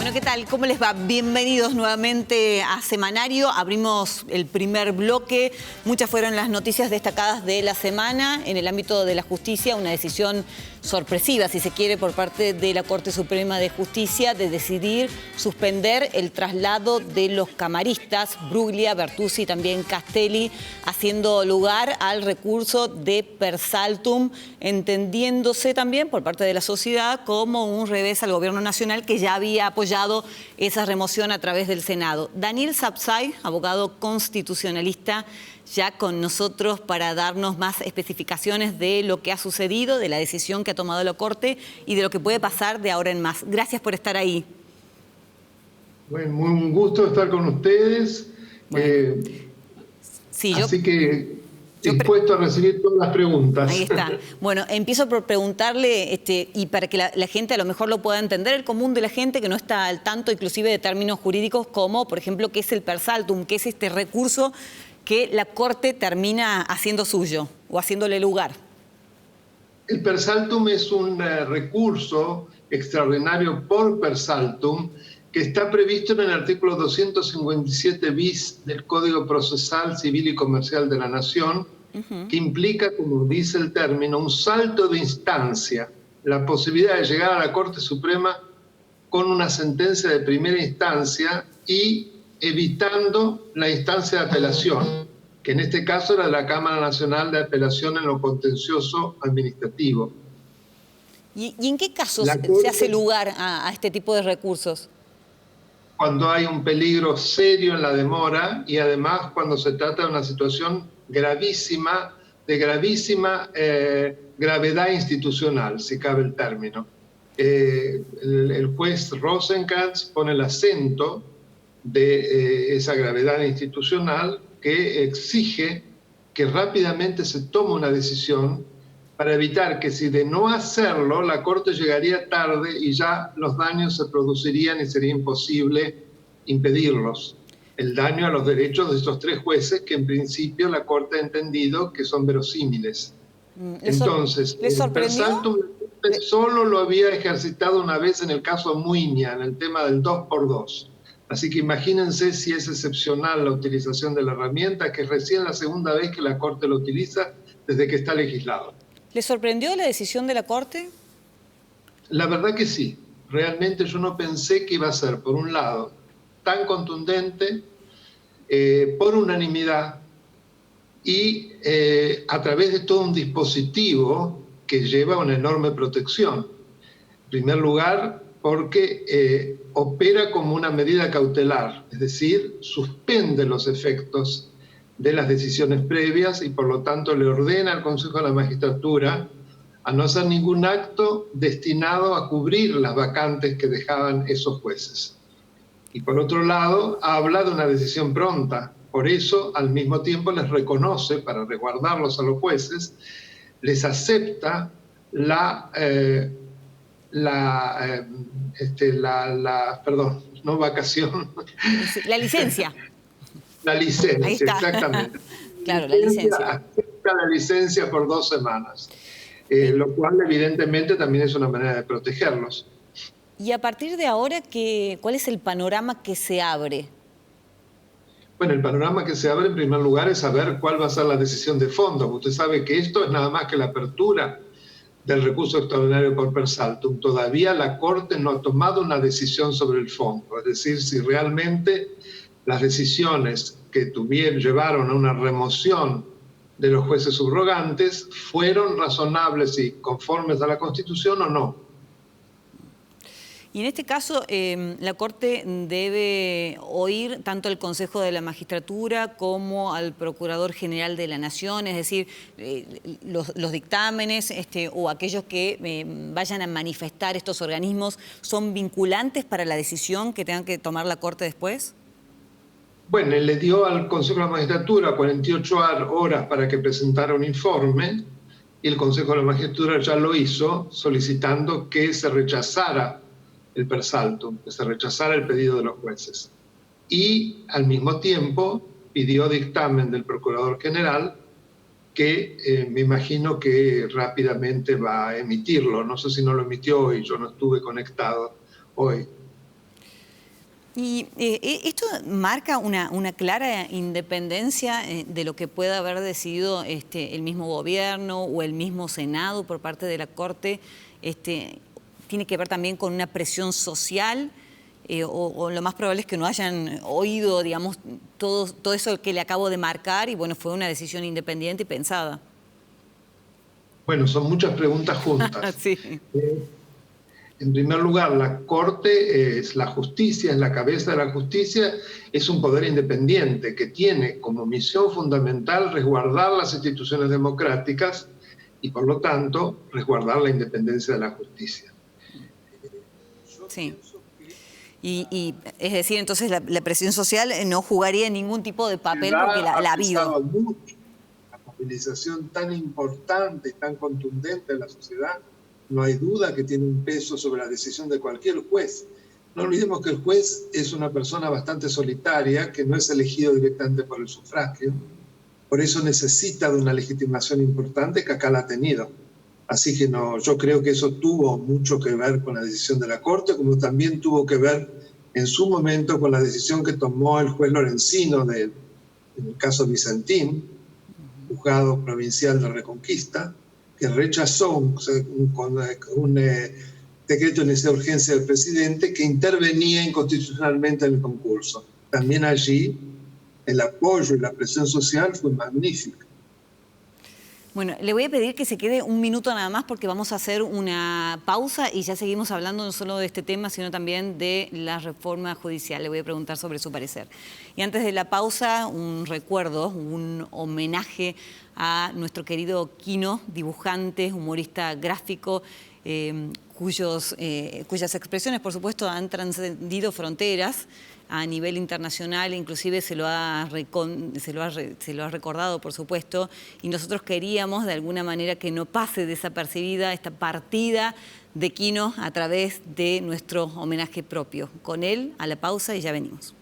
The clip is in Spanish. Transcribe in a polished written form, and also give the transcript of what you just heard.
Bueno, ¿qué tal? ¿Cómo les va? Bienvenidos nuevamente a Semanario. Abrimos el primer bloque. Muchas fueron las noticias destacadas de la semana en el ámbito de la justicia. Una decisión sorpresiva, si se quiere, por parte de la Corte Suprema de Justicia de decidir suspender el traslado de los camaristas Bruglia, Bertuzzi y también Castelli, haciendo lugar al recurso de Persaltum, entendiéndose también por parte de la sociedad como un revés al gobierno nacional que ya había apoyado esa remoción a través del Senado. Daniel Sapsay, abogado constitucionalista, ya con nosotros para darnos más especificaciones de lo que ha sucedido, de la decisión que ha tomado la Corte y de lo que puede pasar de ahora en más. Gracias por estar ahí. Bueno, muy un gusto estar con ustedes. Bueno, sí, así que dispuesto a recibir todas las preguntas. Ahí está. Bueno, empiezo por preguntarle, y para que la gente a lo mejor lo pueda entender, el común de la gente que no está al tanto inclusive de términos jurídicos como, por ejemplo, qué es el Persaltum, qué es este recurso que la Corte termina haciendo suyo o haciéndole lugar. El Persaltum es un recurso extraordinario por Persaltum que está previsto en el artículo 257 bis del Código Procesal Civil y Comercial de la Nación, que implica, como dice el término, un salto de instancia, la posibilidad de llegar a la Corte Suprema con una sentencia de primera instancia y evitando la instancia de apelación, que en este caso era la Cámara Nacional de Apelación en lo contencioso administrativo. ¿Y en qué casos se hace lugar a este tipo de recursos? Cuando hay un peligro serio en la demora y además cuando se trata de una situación gravísima, de gravísima gravedad institucional, si cabe el término. El juez Rosenkranz pone el acento de esa gravedad institucional que exige que rápidamente se tome una decisión para evitar que, si de no hacerlo, la Corte llegaría tarde y ya los daños se producirían y sería imposible impedirlos. El daño a los derechos de estos tres jueces que en principio la Corte ha entendido que son verosímiles. Entonces, ¿le sorprendió? Persaltum solo lo había ejercitado una vez en el caso Muiña, en el tema del 2x2. Así que imagínense si es excepcional la utilización de la herramienta, que es recién la segunda vez que la Corte lo utiliza desde que está legislado. ¿Le sorprendió la decisión de la Corte? La verdad que sí. Realmente yo no pensé que iba a ser, por un lado, tan contundente, por unanimidad y a través de todo un dispositivo que lleva una enorme protección. En primer lugar, porque opera como una medida cautelar, es decir, suspende los efectos de las decisiones previas y por lo tanto le ordena al Consejo de la Magistratura a no hacer ningún acto destinado a cubrir las vacantes que dejaban esos jueces. Y por otro lado, habla de una decisión pronta. Por eso, al mismo tiempo, les reconoce, para resguardarlos a los jueces, les acepta la licencia. La licencia, ahí está. Exactamente. Claro, la licencia. Acepta la licencia por 2 semanas, lo cual evidentemente también es una manera de protegerlos. Y a partir de ahora, ¿cuál es el panorama que se abre? Bueno, el panorama que se abre en primer lugar es saber cuál va a ser la decisión de fondo. Usted sabe que esto es nada más que la apertura del recurso extraordinario por Persaltum. Todavía la Corte no ha tomado una decisión sobre el fondo, es decir, si realmente las decisiones que llevaron a una remoción de los jueces subrogantes fueron razonables y conformes a la Constitución o no. Y en este caso, la Corte debe oír tanto al Consejo de la Magistratura como al Procurador General de la Nación, es decir, los dictámenes o aquellos que vayan a manifestar estos organismos, ¿son vinculantes para la decisión que tengan que tomar la Corte después? Bueno, le dio al Consejo de la Magistratura 48 horas para que presentara un informe y el Consejo de la Magistratura ya lo hizo solicitando que se rechazara el Persaltum, que se rechazara el pedido de los jueces. Y al mismo tiempo pidió dictamen del Procurador General que me imagino que rápidamente va a emitirlo. No sé si no lo emitió hoy, yo no estuve conectado hoy. Y esto marca una clara independencia de lo que pueda haber decidido el mismo gobierno o el mismo Senado por parte de la Corte. Tiene que ver también con una presión social, o lo más probable es que no hayan oído, digamos, todo eso que le acabo de marcar y bueno, fue una decisión independiente y pensada. Bueno, son muchas preguntas juntas. Sí. En primer lugar, la Corte es la justicia, es la cabeza de la justicia, es un poder independiente que tiene como misión fundamental resguardar las instituciones democráticas y, por lo tanto, resguardar la independencia de la justicia. Sí. Y es decir, entonces la presión social no jugaría ningún tipo de papel porque la ha habido. Mucho. La movilización tan importante y tan contundente de la sociedad, no hay duda que tiene un peso sobre la decisión de cualquier juez. No olvidemos que el juez es una persona bastante solitaria, que no es elegido directamente por el sufragio, por eso necesita de una legitimación importante que acá la ha tenido. Así que no, yo creo que eso tuvo mucho que ver con la decisión de la Corte, como también tuvo que ver en su momento con la decisión que tomó el juez Lorenzino en el caso Vicentín, juzgado provincial de Reconquista, que rechazó un decreto de necesidad de urgencia del presidente que intervenía inconstitucionalmente en el concurso. También allí el apoyo y la presión social fue magnífica. Bueno, le voy a pedir que se quede un minuto nada más porque vamos a hacer una pausa y ya seguimos hablando no solo de este tema, sino también de la reforma judicial. Le voy a preguntar sobre su parecer. Y antes de la pausa, un recuerdo, un homenaje a nuestro querido Quino, dibujante, humorista gráfico, cuyas expresiones, por supuesto, han trascendido fronteras a nivel internacional, inclusive se lo ha recordado, por supuesto, y nosotros queríamos de alguna manera que no pase desapercibida esta partida de Quino a través de nuestro homenaje propio. Con él, a la pausa y ya venimos.